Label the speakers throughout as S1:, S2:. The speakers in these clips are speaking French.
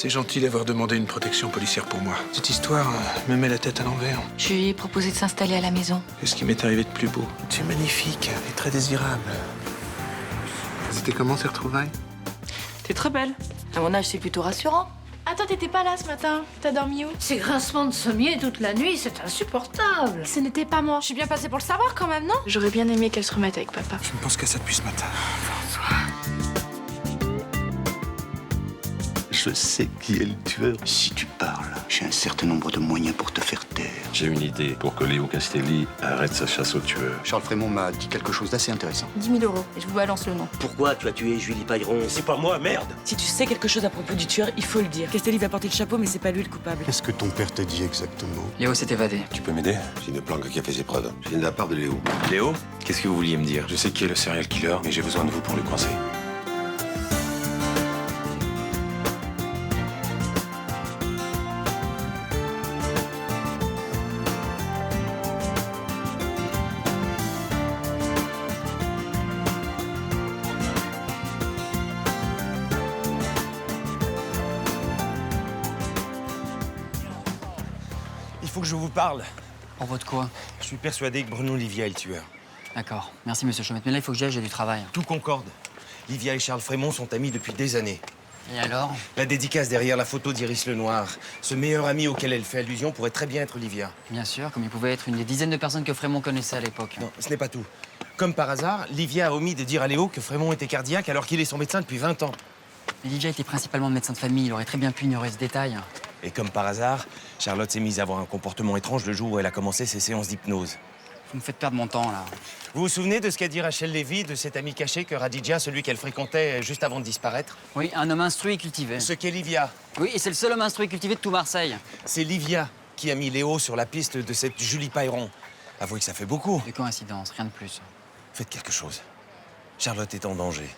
S1: C'est gentil d'avoir demandé une protection policière pour moi. Cette histoire me met la tête à l'envers.
S2: Je lui ai proposé de s'installer à la maison.
S1: Qu'est-ce qui m'est arrivé de plus beau? Tu es magnifique et très désirable. C'était comment ces retrouvailles?
S2: T'es très belle. À mon âge, c'est plutôt rassurant.
S3: Attends, t'étais pas là ce matin. T'as dormi où?
S4: Ces grincements de sommier toute la nuit, c'est insupportable.
S3: Ce n'était pas moi. Je suis bien passée pour le savoir quand même, non? J'aurais bien aimé qu'elle se remette avec papa.
S1: Je ne pense qu'à ça depuis ce matin.
S5: Je sais qui est le tueur.
S6: Si tu parles, j'ai un certain nombre de moyens pour te faire taire.
S5: J'ai une idée pour que Léo Castelli arrête sa chasse au tueur.
S6: Charles Frémont m'a dit quelque chose d'assez intéressant.
S3: 10 000 € et je vous balance le nom.
S7: Pourquoi tu as tué Julie Payron?
S8: C'est pas moi, merde!
S2: Si tu sais quelque chose à propos du tueur, il faut le dire. Castelli va porter le chapeau, mais c'est pas lui le coupable.
S6: Qu'est-ce que ton père t'a dit exactement?
S9: Léo s'est évadé.
S5: Tu peux m'aider? C'est une planque qui a fait ses preuves. Je viens de la part de Léo.
S9: Léo, qu'est-ce que vous vouliez me dire?
S5: Je sais qui est le serial killer, mais j'ai besoin de vous pour le coincer.
S8: Il faut que je vous parle.
S9: Pour votre quoi?
S8: Je suis persuadé que Bruno Livia est le tueur.
S9: D'accord. Merci, monsieur Chomette. Mais là, il faut que j'y aille, j'ai du travail.
S8: Tout concorde. Livia et Charles Frémont sont amis depuis des années.
S9: Et alors?
S8: La dédicace derrière la photo d'Iris Lenoir. Ce meilleur ami auquel elle fait allusion pourrait très bien être Livia.
S9: Bien sûr, comme il pouvait être une des dizaines de personnes que Frémont connaissait à l'époque.
S8: Non, ce n'est pas tout. Comme par hasard, Livia a omis de dire à Léo que Frémont était cardiaque alors qu'il est son médecin depuis 20 ans.
S9: Mais Livia était principalement médecin de famille, il aurait très bien pu ignorer ce détail.
S8: Et comme par hasard, Charlotte s'est mise à avoir un comportement étrange le jour où elle a commencé ses séances d'hypnose.
S9: Vous me faites perdre mon temps, là.
S8: Vous vous souvenez de ce qu'a dit Rachel Lévy de cet ami caché que Radija, celui qu'elle fréquentait juste avant de disparaître?
S9: Oui, un homme instruit et cultivé.
S8: Ce qu'est Livia.
S9: Oui, et c'est le seul homme instruit et cultivé de tout Marseille.
S8: C'est Livia qui a mis Léo sur la piste de cette Julie Payron. Avouez que ça fait beaucoup.
S9: Des coïncidences, rien de plus.
S8: Faites quelque chose. Charlotte est en danger.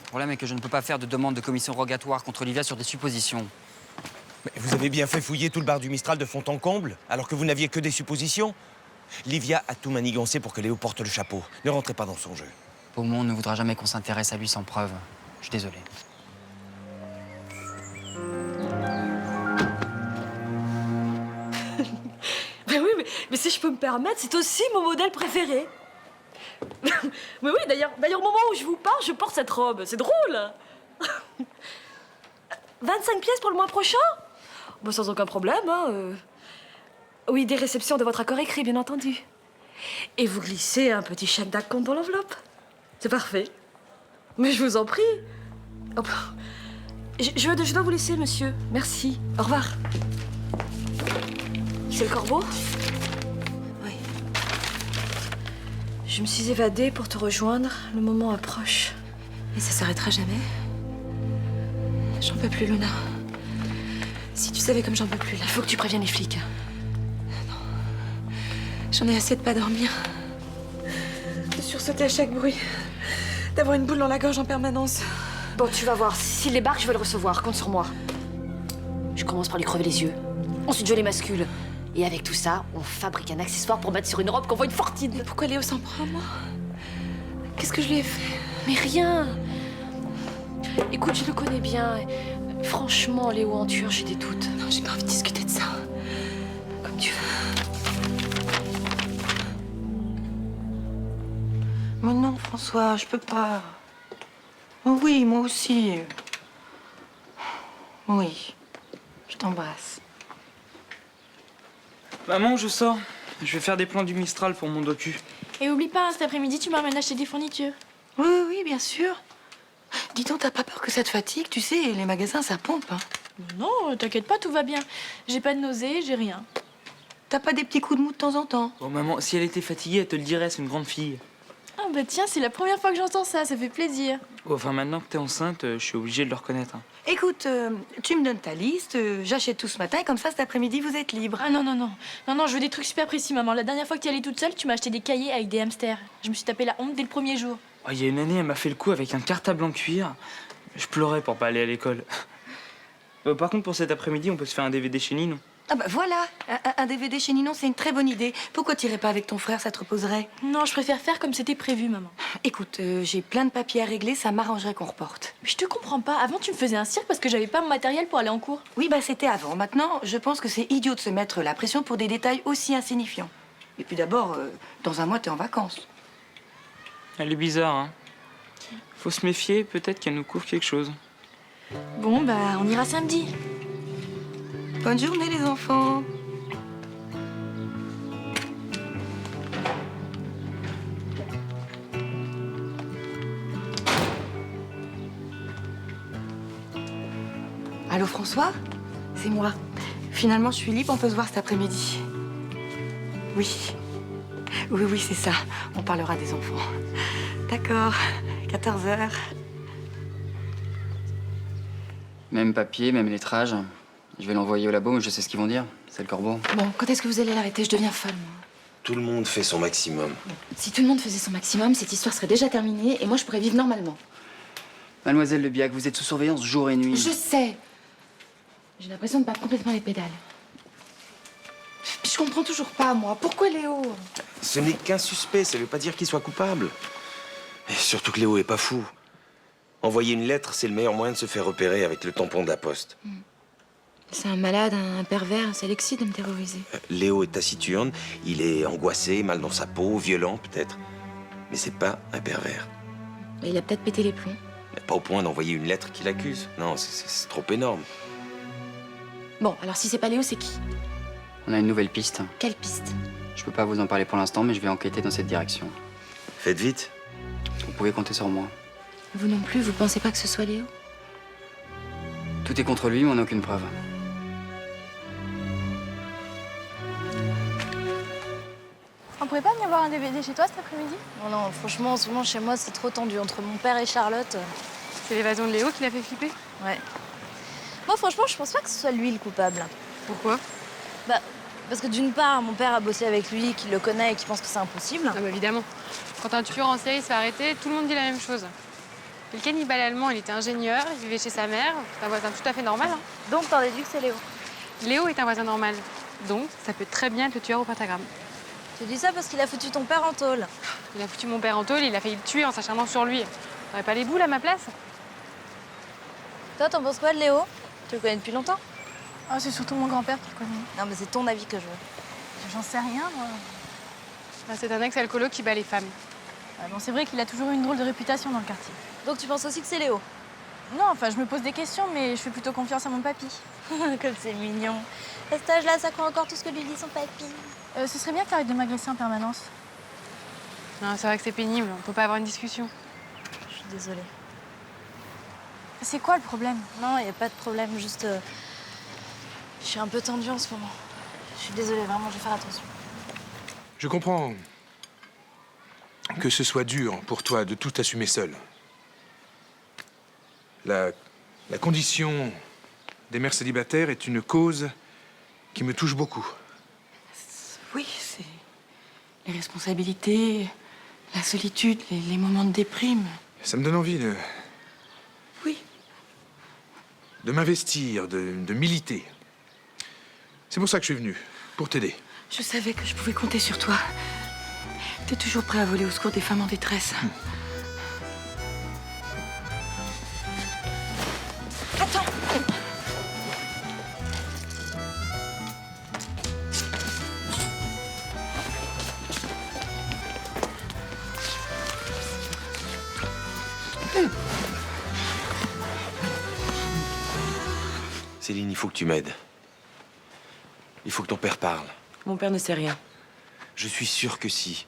S9: Le problème est que je ne peux pas faire de demande de commission rogatoire contre Livia sur des suppositions.
S8: Mais vous avez bien fait fouiller tout le bar du Mistral de fond en comble, alors que vous n'aviez que des suppositions. Livia a tout manigancé pour que Léo porte le chapeau. Ne rentrez pas dans son jeu.
S9: Beaumont ne voudra jamais qu'on s'intéresse à lui sans preuve. Je suis désolé.
S4: Mais oui, mais si je peux me permettre, c'est aussi mon modèle préféré. Mais oui, d'ailleurs, au moment où je vous parle, je porte cette robe. C'est drôle. 25 pièces pour le mois prochain? Bon, sans aucun problème, hein. Oui, des réceptions de votre accord écrit, bien entendu. Et vous glissez un petit chèque d'acompte dans l'enveloppe. C'est parfait. Mais je vous en prie. Oh, je dois vous laisser, monsieur. Merci. Au revoir. C'est le corbeau? Oui. Je me suis évadée pour te rejoindre. Le moment approche.
S2: Et ça s'arrêtera jamais? J'en peux plus, Luna. Si tu savais comme j'en peux plus, là.
S4: Il faut que tu préviennes les flics.
S2: J'en ai assez de pas dormir.
S4: De sursauter à chaque bruit. D'avoir une boule dans la gorge en permanence. Bon, tu vas voir. S'il débarque, je vais le recevoir. Compte sur moi. Je commence par lui crever les yeux. Ensuite, je les mascule. Et avec tout ça, on fabrique un accessoire pour mettre sur une robe qu'on voit une fortune.
S2: Mais pourquoi Léo s'en prend à moi? Qu'est-ce que je lui ai fait?
S4: Mais rien. Écoute, je le connais bien. Franchement, Léo en tueur, j'ai des doutes.
S2: Non, j'ai pas envie de discuter de ça. Comme tu veux.
S10: Mais non, François, je peux pas. Oh oui, moi aussi. Oui, je t'embrasse.
S11: Maman, je sors. Je vais faire des plans du Mistral pour mon docu.
S3: Et oublie pas, hein, cet après-midi, tu m'emmènes acheter des fournitures.
S10: Oui, oui, bien sûr. Dis donc, t'as pas peur que ça te fatigue? Tu sais, les magasins, ça pompe. Hein.
S3: Non, t'inquiète pas, tout va bien. J'ai pas de nausée, j'ai rien.
S10: T'as pas des petits coups de mou de temps en temps?
S11: Bon, maman, si elle était fatiguée, elle te le dirait, c'est une grande fille.
S3: Ah bah tiens, c'est la première fois que j'entends ça, ça fait plaisir.
S11: Oh, enfin, maintenant que t'es enceinte, je suis obligée de le reconnaître. Hein.
S10: Écoute, tu me donnes ta liste, j'achète tout ce matin, et comme ça, cet après-midi, vous êtes libre.
S3: Ah non, non, non. Non, non, je veux des trucs super précis, maman. La dernière fois que tu y allais toute seule, tu m'as acheté des cahiers avec des hamsters. Je me suis tapé la honte dès le premier jour.
S11: Oh, il y a une année, elle m'a fait le coup avec un cartable en cuir. Je pleurais pour pas aller à l'école. Par contre, pour cet après-midi, on peut se faire un DVD chez Nino.
S10: Ah bah voilà, un DVD chez Ninon, c'est une très bonne idée. Pourquoi t'irais pas avec ton frère, ça te reposerait?
S3: Non, je préfère faire comme c'était prévu, maman.
S10: Écoute, j'ai plein de papiers à régler, ça m'arrangerait qu'on reporte.
S3: Mais je te comprends pas. Avant, tu me faisais un cirque parce que j'avais pas mon matériel pour aller en cours.
S10: Oui, bah c'était avant. Maintenant, je pense que c'est idiot de se mettre la pression pour des détails aussi insignifiants. Et puis d'abord, dans un mois, t'es en vacances.
S11: Elle est bizarre, hein. Faut se méfier, peut-être qu'elle nous couvre quelque chose.
S3: Bon, bah, on ira samedi.
S10: Bonne journée, les enfants. Allô, François? C'est moi. Finalement, je suis libre, on peut se voir cet après-midi. Oui. Oui, c'est ça. On parlera des enfants. D'accord. 14h.
S9: Même papier, même lettrage. Je vais l'envoyer au labo, mais je sais ce qu'ils vont dire. C'est le corbeau.
S2: Bon, quand est-ce que vous allez l'arrêter? Je deviens folle, moi.
S1: Tout le monde fait son maximum.
S2: Si tout le monde faisait son maximum, cette histoire serait déjà terminée et moi, je pourrais vivre normalement.
S9: Mademoiselle Lebiac, vous êtes sous surveillance jour et nuit.
S2: Je sais. J'ai l'impression de perdre complètement les pédales. Puis je comprends toujours pas, moi. Pourquoi Léo?
S1: Ce n'est qu'un suspect, ça veut pas dire qu'il soit coupable. Et surtout que Léo est pas fou. Envoyer une lettre, c'est le meilleur moyen de se faire repérer avec le tampon de la poste.
S2: C'est un malade, un pervers, ça l'excite de me terroriser.
S1: Léo est taciturne, il est angoissé, mal dans sa peau, violent peut-être. Mais c'est pas un pervers.
S2: Il a peut-être pété les plombs.
S1: Mais pas au point d'envoyer une lettre qui l'accuse. Non, c'est trop énorme.
S2: Bon, alors si c'est pas Léo, c'est qui?
S9: On a une nouvelle piste.
S2: Quelle piste?
S9: Je peux pas vous en parler pour l'instant, mais je vais enquêter dans cette direction.
S1: Faites vite.
S9: Vous pouvez compter sur moi.
S2: Vous non plus, vous pensez pas que ce soit Léo?
S9: Tout est contre lui, mais on n'a aucune preuve.
S3: On pourrait pas venir voir un DVD chez toi cet après-midi?
S12: Non, non, franchement, en ce moment, chez moi, c'est trop tendu entre mon père et Charlotte.
S3: C'est l'évasion de Léo qui l'a fait flipper?
S12: Ouais. Moi, franchement, je pense pas que ce soit lui le coupable.
S3: Pourquoi?
S12: Bah, parce que d'une part, mon père a bossé avec lui, qu'il le connaît et qui pense que c'est impossible.
S3: Ah bah évidemment. Quand un tueur en série se fait arrêter, tout le monde dit la même chose. Le cannibale allemand, il était ingénieur, il vivait chez sa mère. C'est un voisin tout à fait normal. Hein.
S12: Donc, t'en déduis que c'est Léo.
S3: Léo est un voisin normal. Donc, ça peut très bien être le tueur au pentagramme.
S12: Tu dis ça parce qu'il a foutu ton père en tôle.
S3: Il a foutu mon père en tôle, il a failli le tuer en s'acharnant sur lui. T'aurais pas les boules à ma place?
S12: Toi, t'en penses quoi de Léo? Tu le connais depuis longtemps?
S3: Ah, c'est surtout mon grand-père qui le connaît.
S12: Non, mais c'est ton avis que je veux.
S3: J'en sais rien, moi. Ah, c'est un ex-alcoolo qui bat les femmes. Ah, bon, c'est vrai qu'il a toujours eu une drôle de réputation dans le quartier.
S12: Donc, tu penses aussi que c'est Léo?
S3: Non, enfin, je me pose des questions, mais je fais plutôt confiance à mon papy.
S12: Comme c'est mignon. À cet âge-là, ça croit encore tout ce que lui dit son papy.
S3: Ce serait bien que t'arrêtes de m'agresser en permanence. Non, c'est vrai que c'est pénible, on peut pas avoir une discussion.
S12: Je suis désolée.
S3: C'est quoi le problème?
S12: Non, il n'y a pas de problème, juste... je suis un peu tendue en ce moment. Je suis désolée, vraiment, je vais faire attention.
S13: Je comprends que ce soit dur pour toi de tout assumer seul. La condition des mères célibataires est une cause qui me touche beaucoup.
S10: Oui, c'est les responsabilités, la solitude, les moments de déprime.
S13: Ça me donne envie de...
S10: Oui.
S13: De m'investir, de militer. C'est pour ça que je suis venu, pour t'aider.
S10: Je savais que je pouvais compter sur toi. T'es toujours prêt à voler au secours des femmes en détresse. Attends!
S1: Céline, il faut que tu m'aides. Il faut que ton père parle.
S10: Mon père ne sait rien.
S1: Je suis sûr que si.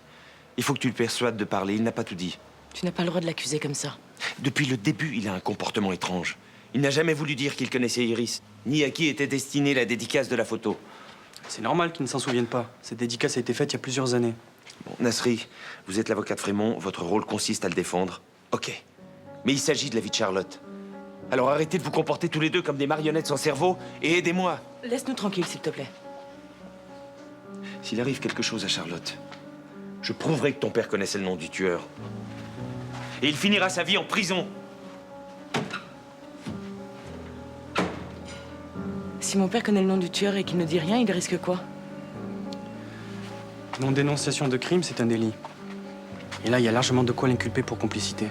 S1: Il faut que tu le persuades de parler, il n'a pas tout dit.
S10: Tu n'as pas le droit de l'accuser comme ça.
S1: Depuis le début, il a un comportement étrange. Il n'a jamais voulu dire qu'il connaissait Iris, ni à qui était destinée la dédicace de la photo.
S11: C'est normal qu'il ne s'en souvienne pas. Cette dédicace a été faite il y a plusieurs années.
S1: Bon, Nasri, vous êtes l'avocat de Frémont, votre rôle consiste à le défendre. Ok. Mais il s'agit de la vie de Charlotte. Alors arrêtez de vous comporter tous les deux comme des marionnettes sans cerveau et aidez-moi.
S10: Laisse-nous tranquilles, s'il te plaît.
S1: S'il arrive quelque chose à Charlotte, je prouverai que ton père connaissait le nom du tueur. Et il finira sa vie en prison.
S10: si mon père connaît le nom du tueur et qu'il ne dit rien, il risque quoi?
S14: Non-dénonciation de crime, c'est un délit. Et là, il y a largement de quoi l'inculper pour complicité.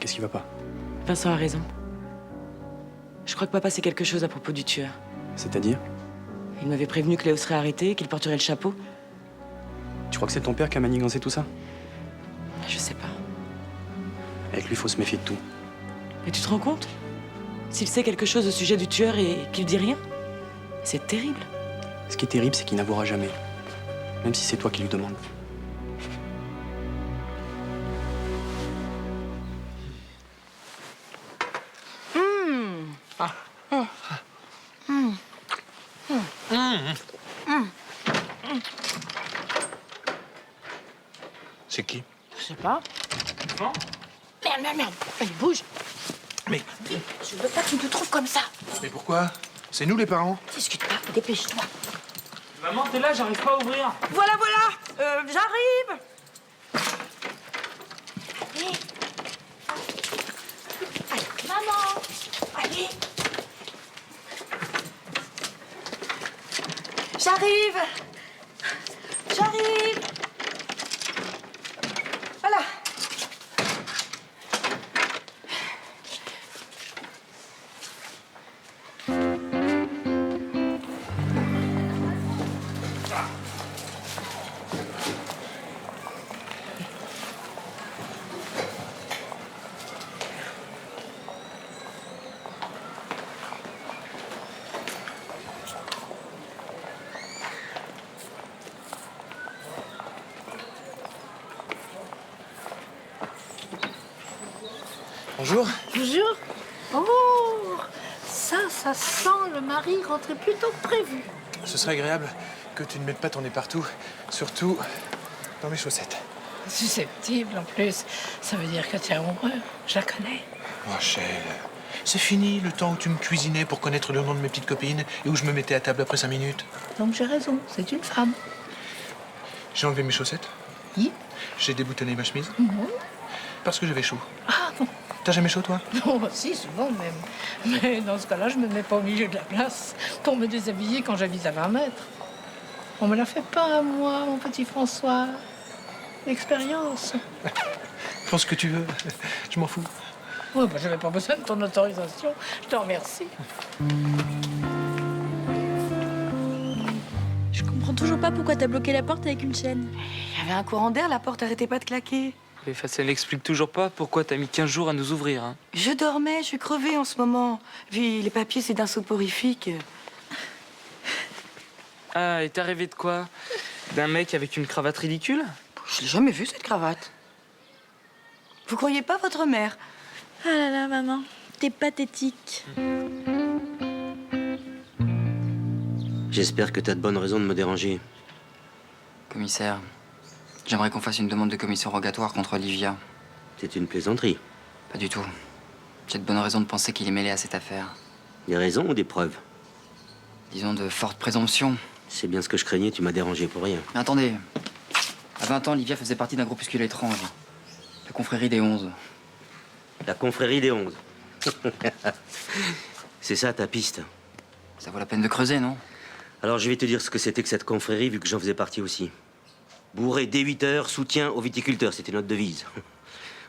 S14: Qu'est-ce qui va pas?
S10: Vincent a raison. Je crois que papa sait quelque chose à propos du tueur.
S14: C'est-à-dire?
S10: Il m'avait prévenu que Léo serait arrêté, qu'il porterait le chapeau.
S14: Tu crois que c'est ton père qui a manigancé tout ça?
S10: Je sais pas.
S14: Avec lui, faut se méfier de tout.
S10: Mais tu te rends compte? S'il sait quelque chose au sujet du tueur et qu'il dit rien, c'est terrible.
S14: Ce qui est terrible, c'est qu'il n'avouera jamais. Même si c'est toi qui lui demandes.
S13: C'est qui?
S4: Je sais pas. Merde. Allez, bouge.
S13: Mais...
S4: Je veux pas que tu te trouves comme ça.
S13: Mais pourquoi? C'est nous les parents?
S4: Discute-toi, dépêche-toi.
S11: Maman, t'es là, j'arrive pas à ouvrir.
S4: Voilà, j'arrive. Allez, maman. Allez. J'arrive. Voilà.
S13: Bonjour.
S15: Bonjour. Oh, ça sent le mari rentré plus tôt que prévu.
S13: Ce serait agréable que tu ne mettes pas ton nez partout, surtout dans mes chaussettes.
S15: Susceptible en plus. Ça veut dire que tu es amoureux. Je la connais.
S13: Rachel, c'est fini le temps où tu me cuisinais pour connaître le nom de mes petites copines et où je me mettais à table après 5 minutes.
S15: Donc j'ai raison, c'est une femme.
S13: J'ai enlevé mes chaussettes.
S15: Oui.
S13: J'ai déboutonné ma chemise.
S15: Non.
S13: Parce que j'avais chaud.
S15: Ah non.
S13: T'as jamais chaud, toi?
S15: Non, si, souvent même. Mais dans ce cas-là, je me mets pas au milieu de la place pour me déshabiller quand j'avise à 20 mètres. On me la fait pas, moi, mon petit François. L'expérience.
S13: Fais ce que tu veux. Je m'en fous.
S15: Ouais, bah, j'avais pas besoin de ton autorisation. Je te remercie.
S12: Je comprends toujours pas pourquoi t'as bloqué la porte avec une chaîne.
S10: Il y avait un courant d'air, la porte arrêtait pas de claquer.
S11: Mais ça n'explique toujours pas pourquoi t'as mis 15 jours à nous ouvrir. Hein.
S10: Je dormais, je suis crevée en ce moment. Puis les papiers, c'est d'un soporifique.
S11: Ah, et t'as rêvé de quoi? D'un mec avec une cravate ridicule?
S10: Je l'ai jamais vue, cette cravate. Vous croyez pas votre mère?
S12: Ah là là, maman, t'es pathétique.
S7: J'espère que t'as de bonnes raisons de me déranger.
S9: Commissaire, j'aimerais qu'on fasse une demande de commission rogatoire contre Olivia.
S7: C'est une plaisanterie.
S9: Pas du tout. J'ai de bonnes raisons de penser qu'il est mêlé à cette affaire.
S7: Des raisons ou des preuves?
S9: Disons de fortes présomptions.
S7: C'est bien ce que je craignais, tu m'as dérangé pour rien.
S9: Mais attendez. À 20 ans, Olivia faisait partie d'un groupuscule étrange. La confrérie des 11.
S7: La confrérie des 11. C'est ça ta piste?
S9: Ça vaut la peine de creuser, non?
S7: Alors je vais te dire ce que c'était que cette confrérie, vu que j'en faisais partie aussi. Bourré dès 8 heures, soutien aux viticulteurs, c'était notre devise.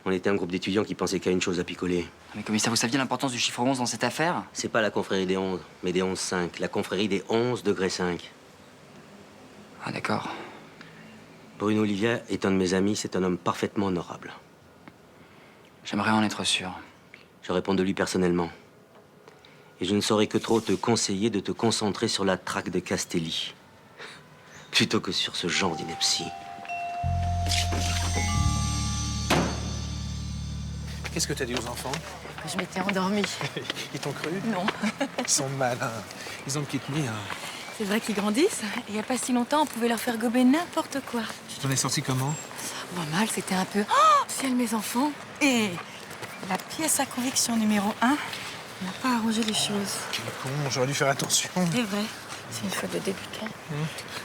S7: On était un groupe d'étudiants qui pensaient qu'à une chose à picoler.
S9: Mais commissaire, vous saviez l'importance du chiffre 11 dans cette affaire?
S7: C'est pas la confrérie des 11, mais des 11,5. La confrérie des 11 degrés 5.
S9: Ah d'accord.
S7: Bruno Olivia est un de mes amis, c'est un homme parfaitement honorable.
S9: J'aimerais en être sûr.
S7: Je réponds de lui personnellement. Et je ne saurais que trop te conseiller de te concentrer sur la traque de Castelli, plutôt que sur ce genre d'ineptie.
S13: Qu'est-ce que t'as dit aux enfants?
S10: Je m'étais endormie.
S13: Ils t'ont cru?
S10: Non.
S13: Ils sont malins. Ils ont le kit mis, hein.
S10: C'est vrai qu'ils grandissent. Il n'y a pas si longtemps, on pouvait leur faire gober n'importe quoi.
S13: Tu t'en es sorti comment?
S10: Bon, mal, c'était un peu... Oh, ciel, mes enfants. Et la pièce à conviction numéro 1 n'a pas arrangé les choses.
S13: Quel con, j'aurais dû faire attention.
S10: C'est vrai. C'est une faute de débutant.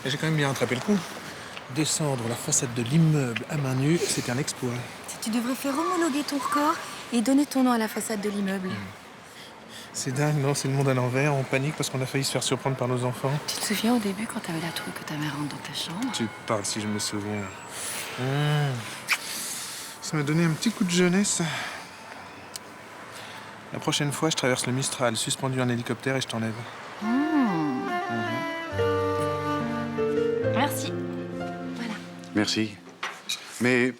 S13: Et j'ai quand même bien attrapé le coup. Descendre la façade de l'immeuble à main nue, c'est un exploit.
S12: Tu devrais faire homologuer ton record et donner ton nom à la façade de l'immeuble.
S13: C'est dingue, non? C'est le monde à l'envers. On panique parce qu'on a failli se faire surprendre par nos enfants.
S10: Tu te souviens au début quand t'avais la trouille que ta mère rentre dans ta chambre?
S13: Tu parles si je me souviens. Ça m'a donné un petit coup de jeunesse. La prochaine fois, je traverse le Mistral, suspendu en hélicoptère et je t'enlève.
S10: Merci.
S6: Merci. Mais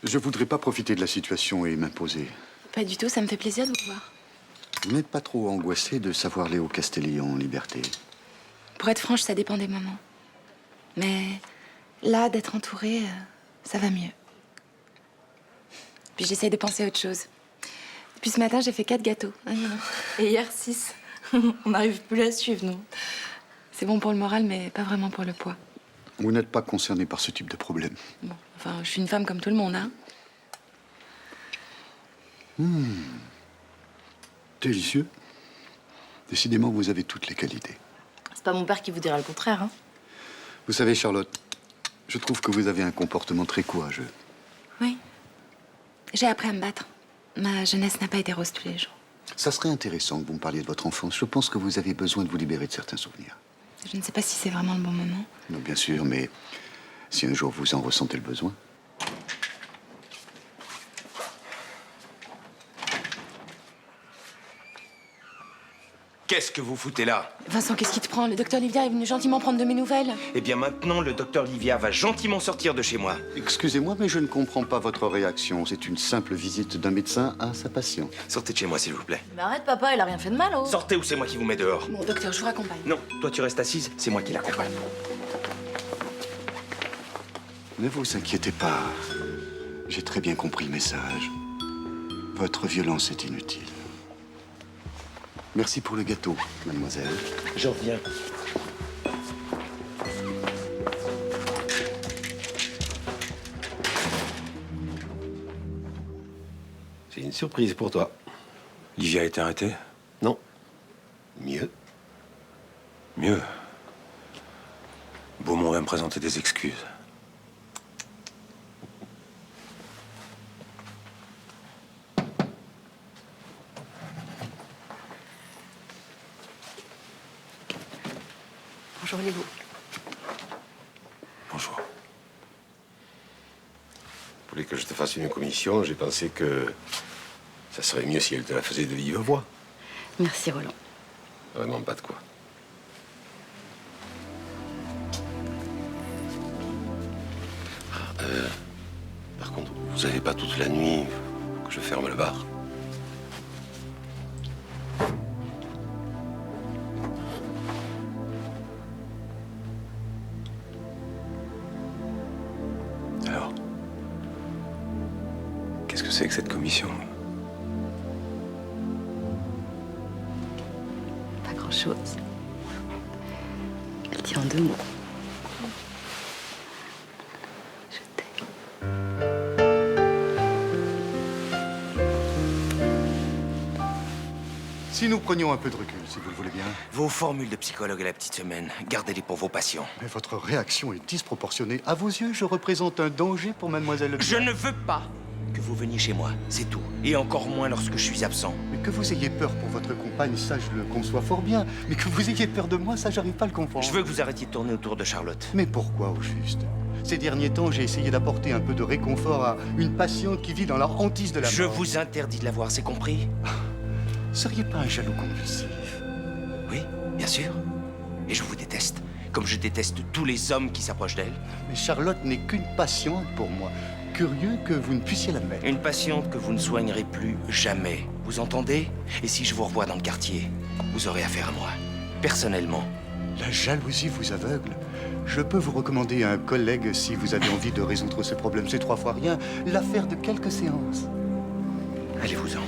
S6: je voudrais pas profiter de la situation et m'imposer.
S10: Pas du tout, ça me fait plaisir de vous voir.
S6: Vous n'êtes pas trop angoissé de savoir Léo Castelli en liberté?
S10: Pour être franche, ça dépend des moments. Mais là, d'être entourée, ça va mieux. Puis j'essaye de penser à autre chose. Depuis ce matin, j'ai fait 4 gâteaux. Et hier, 6. On n'arrive plus à suivre, nous. C'est bon pour le moral, mais pas vraiment pour le poids.
S6: Vous n'êtes pas concerné par ce type de problème.
S10: Bon, enfin, je suis une femme comme tout le monde, hein.
S6: Délicieux. Décidément, vous avez toutes les qualités.
S12: C'est pas mon père qui vous dira le contraire, hein.
S6: Vous savez, Charlotte, je trouve que vous avez un comportement très courageux.
S10: Oui. J'ai appris à me battre. Ma jeunesse n'a pas été rose tous les jours.
S6: Ça serait intéressant que vous me parliez de votre enfance. Je pense que vous avez besoin de vous libérer de certains souvenirs.
S10: Je ne sais pas si c'est vraiment le bon moment.
S6: Non, bien sûr, mais si un jour vous en ressentez le besoin.
S1: Qu'est-ce que vous foutez là?
S10: Vincent, qu'est-ce qui te prend? Le docteur Livia est venu gentiment prendre de mes nouvelles.
S1: Eh bien maintenant, le docteur Livia va gentiment sortir de chez moi.
S6: Excusez-moi, mais je ne comprends pas votre réaction. C'est une simple visite d'un médecin à sa patiente.
S1: Sortez de chez moi, s'il vous plaît.
S12: Mais arrête, papa, il a rien fait de mal, oh.
S1: Sortez ou c'est moi qui vous mets dehors.
S10: Bon, docteur, je vous raccompagne.
S1: Non, toi tu restes assise, c'est moi qui l'accompagne.
S6: Ne vous inquiétez pas. J'ai très bien compris le message. Votre violence est inutile. Merci pour le gâteau, mademoiselle.
S1: Je reviens.
S5: J'ai une surprise pour toi.
S16: Livia a été arrêtée?
S5: Non. Mieux.
S16: Mieux. Beaumont va me présenter des excuses.
S10: Bonjour, Léo.
S16: Bonjour.
S5: Vous voulez que je te fasse une commission? J'ai pensé que ça serait mieux si elle te la faisait de vive voix.
S10: Merci, Roland.
S5: Vraiment pas de quoi. Par contre, vous avez pas toute la nuit que je ferme le bar?
S16: Alors, qu'est-ce que c'est que cette commission?
S10: Pas grand-chose. Elle tient en 2 mots.
S6: Si nous prenions un peu de recul, si vous le voulez bien.
S1: Vos formules de psychologue à la petite semaine, gardez-les pour vos patients.
S6: Mais votre réaction est disproportionnée. À vos yeux, je représente un danger pour mademoiselle...
S1: Je ne veux pas que vous veniez chez moi, c'est tout. Et encore moins lorsque je suis absent.
S6: Mais que vous ayez peur pour votre compagne, ça, je le conçois fort bien. Mais que vous ayez peur de moi, ça, j'arrive pas à le comprendre.
S1: Je veux que vous arrêtiez de tourner autour de Charlotte.
S6: Mais pourquoi, au juste? Ces derniers temps, j'ai essayé d'apporter un peu de réconfort à une patiente qui vit dans la hantise de la mort.
S1: Je vous interdis de la voir, c'est compris?
S6: Seriez pas un jaloux compulsif?
S1: Oui, bien sûr. Et je vous déteste, comme je déteste tous les hommes qui s'approchent d'elle.
S6: Mais Charlotte n'est qu'une patiente pour moi. Curieux que vous ne puissiez l'admettre.
S1: Une patiente que vous ne soignerez plus jamais. Vous entendez? Et si je vous revois dans le quartier, vous aurez affaire à moi. Personnellement.
S6: La jalousie vous aveugle. Je peux vous recommander un collègue si vous avez envie de résoudre ce problème. C'est 3 fois rien. L'affaire de quelques séances.
S1: Allez-vous-en.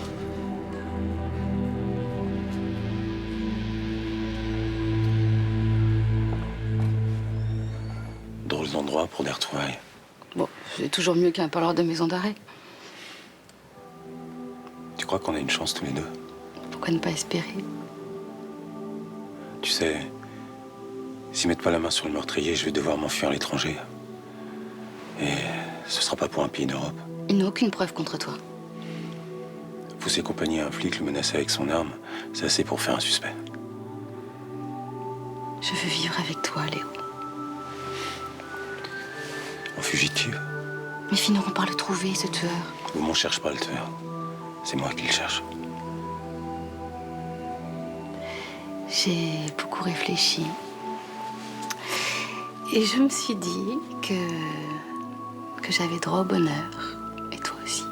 S16: Drôle d'endroit pour des retrouvailles.
S10: Bon, c'est toujours mieux qu'un parloir de maison d'arrêt.
S16: Tu crois qu'on a une chance tous les deux?
S10: Pourquoi ne pas espérer?
S16: Tu sais, s'ils mettent pas la main sur le meurtrier, je vais devoir m'enfuir à l'étranger. Et ce sera pas pour un pays d'Europe.
S10: Ils n'ont aucune preuve contre toi.
S16: Pousser compagnie à un flic, le menacer avec son arme, c'est assez pour faire un suspect.
S10: Je veux vivre avec toi, Léo.
S16: En fugitive.
S10: Mais finiront par le trouver, ce tueur.
S16: Vous m'en cherche pas le tueur. C'est moi qui le cherche.
S10: J'ai beaucoup réfléchi. Et je me suis dit que j'avais droit au bonheur. Et toi aussi.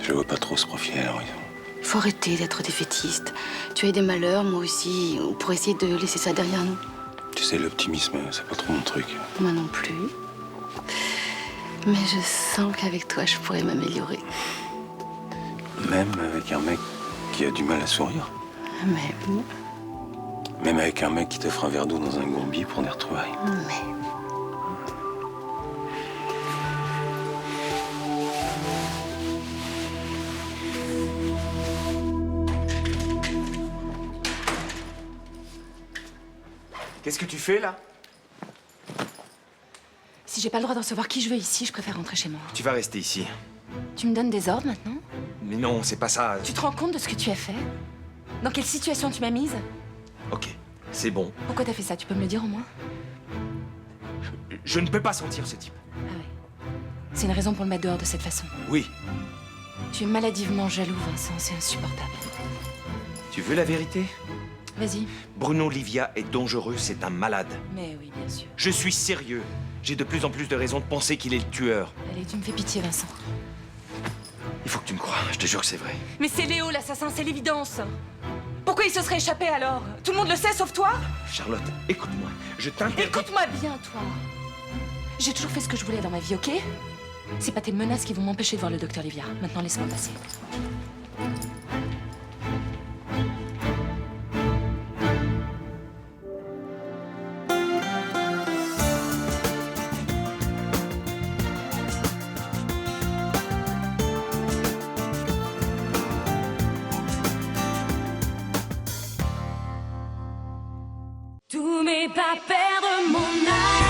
S16: Je vois pas trop ce profil à l'horizon.
S10: Il faut arrêter d'être défaitiste. Tu as eu des malheurs, moi aussi, pour essayer de laisser ça derrière nous.
S16: Tu sais, l'optimisme, c'est pas trop mon truc.
S10: Moi non plus. Mais je sens qu'avec toi, je pourrais m'améliorer.
S16: Même avec un mec qui a du mal à sourire.
S10: Même.
S16: Même avec un mec qui t'offre un verre d'eau dans un gourbi pour des retrouvailles.
S10: Mais...
S1: Qu'est-ce que tu fais, là?
S2: Si j'ai pas le droit de recevoir qui je veux ici, je préfère rentrer chez moi.
S1: Tu vas rester ici.
S2: Tu me donnes des ordres maintenant?
S1: Mais non, c'est pas ça.
S2: Tu te rends compte de ce que tu as fait? Dans quelle situation tu m'as mise?
S1: Ok, c'est bon.
S2: Pourquoi t'as fait ça? Tu peux me le dire au moins?
S1: Je ne peux pas sentir ce type.
S2: Ah ouais. C'est une raison pour le mettre dehors de cette façon.
S1: Oui.
S2: Tu es maladivement jaloux, Vincent, c'est insupportable.
S1: Tu veux la vérité?
S2: Vas-y.
S1: Bruno Livia est dangereux, c'est un malade.
S2: Mais oui, bien sûr.
S1: Je suis sérieux. J'ai de plus en plus de raisons de penser qu'il est le tueur.
S2: Allez, tu me fais pitié, Vincent.
S1: Il faut que tu me crois, je te jure que c'est vrai.
S2: Mais c'est Léo, l'assassin, c'est l'évidence. Pourquoi il se serait échappé alors? Tout le monde le sait, sauf toi?
S1: Charlotte, écoute-moi. Je t'interdis...
S2: Écoute-moi bien, toi. J'ai toujours fait ce que je voulais dans ma vie, ok? C'est pas tes menaces qui vont m'empêcher de voir le docteur Livia. Maintenant, laisse-moi passer.
S17: Tous mes pas perdre mon âme.